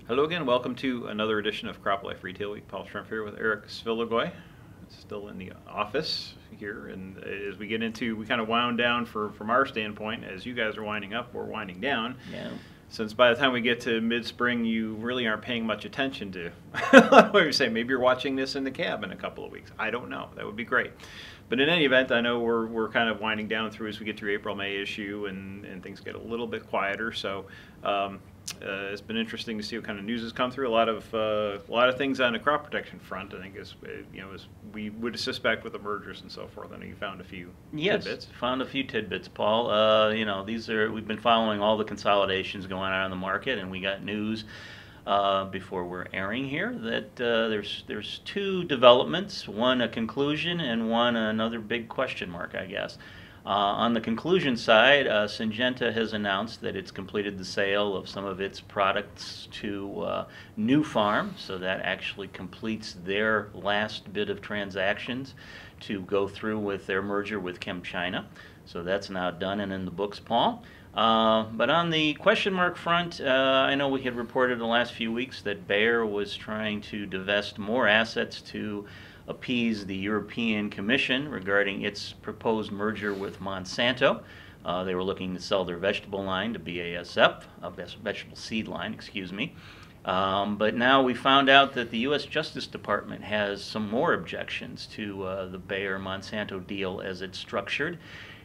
Hello again, welcome to another edition of Crop Life Retail Week. Paul Schrimpf here with Eric Sfiligoj, still in the office here, and as we get into, we kind of wound down from our standpoint. As you guys are winding up, we're winding down. Yeah. Since by the time we get to mid-spring, you really aren't paying much attention to what you say. Maybe you're watching this in the cab in a couple of weeks. I don't know. That would be great. But in any event, I know we're kind of winding down through as we get through April, May issue, and things get a little bit quieter. So it's been interesting to see what kind of news has come through. A lot of things on the crop protection front. I think as we would suspect with the mergers and so forth. I know you found a few tidbits. Found a few tidbits, Paul. We've been following all the consolidations going on in the market, and we got news before we're airing here that there's two developments, one a conclusion and one another big question mark, I guess. On the conclusion side, Syngenta has announced that it's completed the sale of some of its products to New Farm, so that actually completes their last bit of transactions to go through with their merger with ChemChina. So that's now done and in the books, Paul. But on the question mark front, I know we had reported the last few weeks that Bayer was trying to divest more assets to appease the European Commission regarding its proposed merger with Monsanto. They were looking to sell their vegetable line to BASF, vegetable seed line, excuse me. But now we found out that the U.S. Justice Department has some more objections to the Bayer-Monsanto deal as it's structured.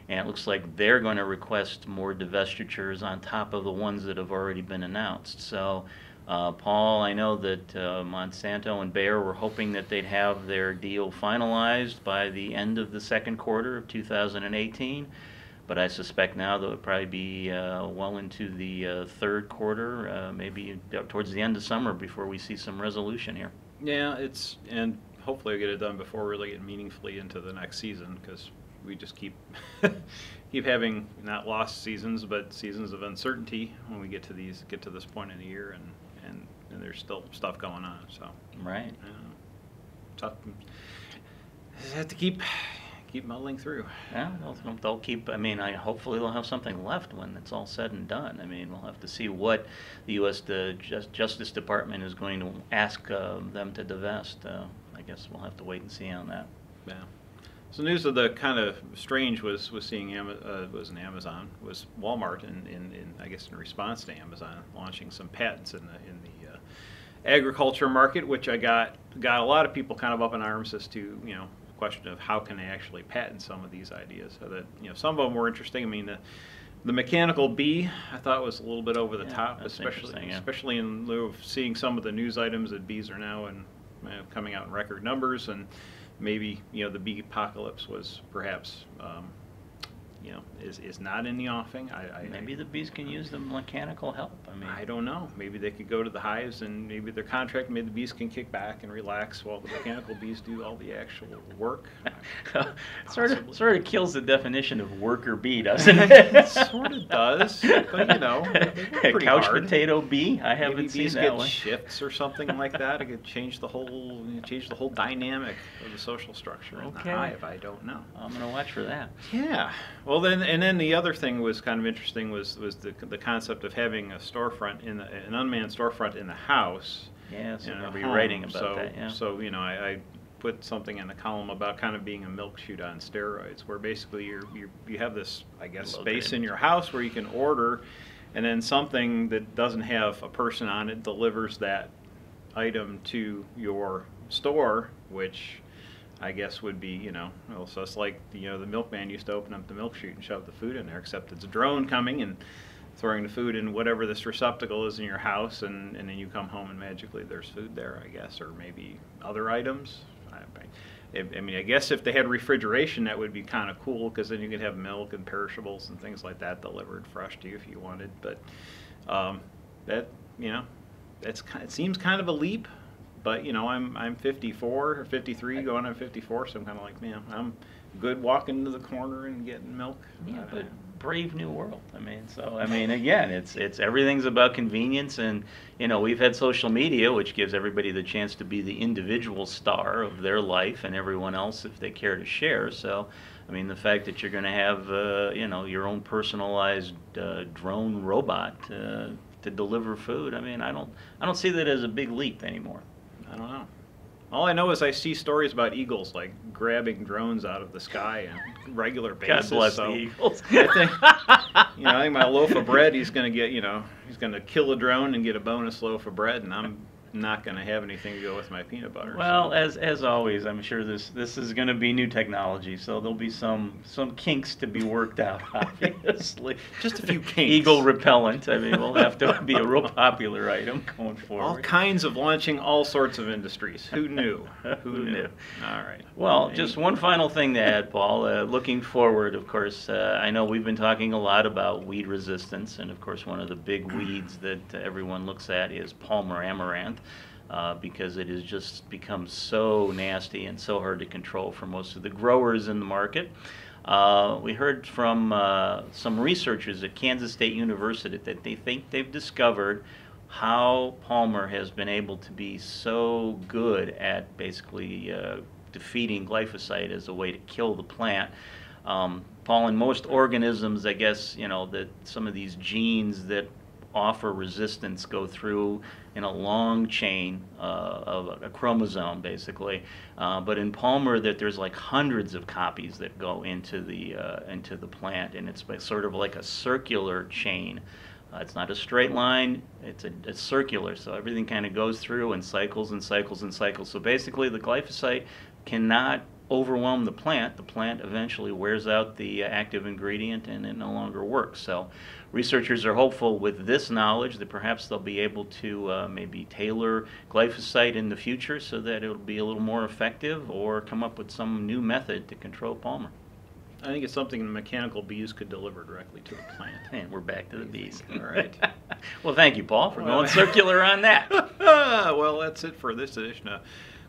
And it looks like they're going to request more divestitures on top of the ones that have already been announced. So, Paul, I know that Monsanto and Bayer were hoping that they'd have their deal finalized by the end of the second quarter of 2018. But I suspect now that it'll probably be well into the third quarter, maybe towards the end of summer before we see some resolution here. Yeah, and hopefully we'll get it done before we really get meaningfully into the next season, because we just keep having not lost seasons, but seasons of uncertainty when we get to this point in the year, and there's still stuff going on. So right, tough. Just have to keep muddling through. Yeah, they'll keep. I mean, hopefully they'll have something left when it's all said and done. I mean, we'll have to see what the U.S. Justice Department is going to ask them to divest. I guess we'll have to wait and see on that. Yeah. So news of the kind of strange was seeing Amazon was Walmart in I guess in response to Amazon launching some patents in the agriculture market, which I got a lot of people kind of up in arms as to the question of how can they actually patent some of these ideas. So that some of them were interesting. I mean the mechanical bee I thought was a little bit over the top, especially in lieu of seeing some of the news items that bees are now coming out in record numbers, and maybe the bee apocalypse was perhaps is not in the offing. Maybe the bees can use the mechanical help. I mean, I don't know. Maybe they could go to the hives and maybe their contract. Maybe the bees can kick back and relax while the mechanical bees do all the actual work. sort of kills the definition of worker bee, doesn't it? It sort of does, but they work pretty couch hard. Potato bee. I haven't seen bees that get one. shifts or something like that. It could change the whole dynamic of the social structure in the hive. I don't know. I'm going to watch for that. Yeah. Well, then the other thing was kind of interesting was the concept of having a storefront an unmanned storefront in the house. Yeah, so I'll be writing about that. Yeah. So I put something in the column about kind of being a milk chute on steroids, where basically you have this, I guess, space in your house where you can order, and then something that doesn't have a person on it delivers that item to your store, which I guess would be, so it's like, the milkman used to open up the milk chute and shove the food in there, except it's a drone coming and throwing the food in whatever this receptacle is in your house, and then you come home and magically there's food there, I guess, or maybe other items. I mean, I guess if they had refrigeration, that would be kind of cool, because then you could have milk and perishables and things like that delivered fresh to you if you wanted. But it seems kind of a leap. But I'm 54 or 53, going on 54, so I'm kind of like, man, I'm good walking into the corner and getting milk. Yeah, but brave new world. I mean, again, it's everything's about convenience, and we've had social media, which gives everybody the chance to be the individual star of their life, and everyone else if they care to share. So, I mean, the fact that you're going to have your own personalized drone robot to deliver food. I mean, I don't see that as a big leap anymore. I don't know. All I know is I see stories about eagles like grabbing drones out of the sky on a regular basis. God bless so the eagles. I think my loaf of bread, he's going to get, he's going to kill a drone and get a bonus loaf of bread, and I'm not going to have anything to go with my peanut butter. Well, so. as always, I'm sure this is going to be new technology, so there'll be some kinks to be worked out, obviously. Just a few kinks. Eagle repellent, I mean, will have to be a real popular item going forward. All kinds of launching all sorts of industries. Who knew? Who knew? All right. Well, just one final thing to add, Paul. Looking forward, of course, I know we've been talking a lot about weed resistance, and of course one of the big weeds that everyone looks at is Palmer amaranth. Because it has just become so nasty and so hard to control for most of the growers in the market. We heard from some researchers at Kansas State University that they think they've discovered how Palmer has been able to be so good at basically defeating glyphosate as a way to kill the plant. Paul, in most organisms, I guess, that some of these genes that offer resistance go through in a long chain of a chromosome, basically. But in Palmer, that there's like hundreds of copies that go into the plant, and it's sort of like a circular chain. It's not a straight line; it's circular. So everything kind of goes through and cycles and cycles and cycles. So basically, the glyphosate cannot overwhelm the plant. The plant eventually wears out the active ingredient and it no longer works. So researchers are hopeful with this knowledge that perhaps they'll be able to maybe tailor glyphosate in the future so that it'll be a little more effective, or come up with some new method to control Palmer. I think it's something the mechanical bees could deliver directly to the plant. And we're back to the bees. All right. Well, thank you, Paul, for going circular on that. Well, that's it for this edition of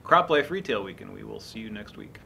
Crop Life Retail Week, and we will see you next week.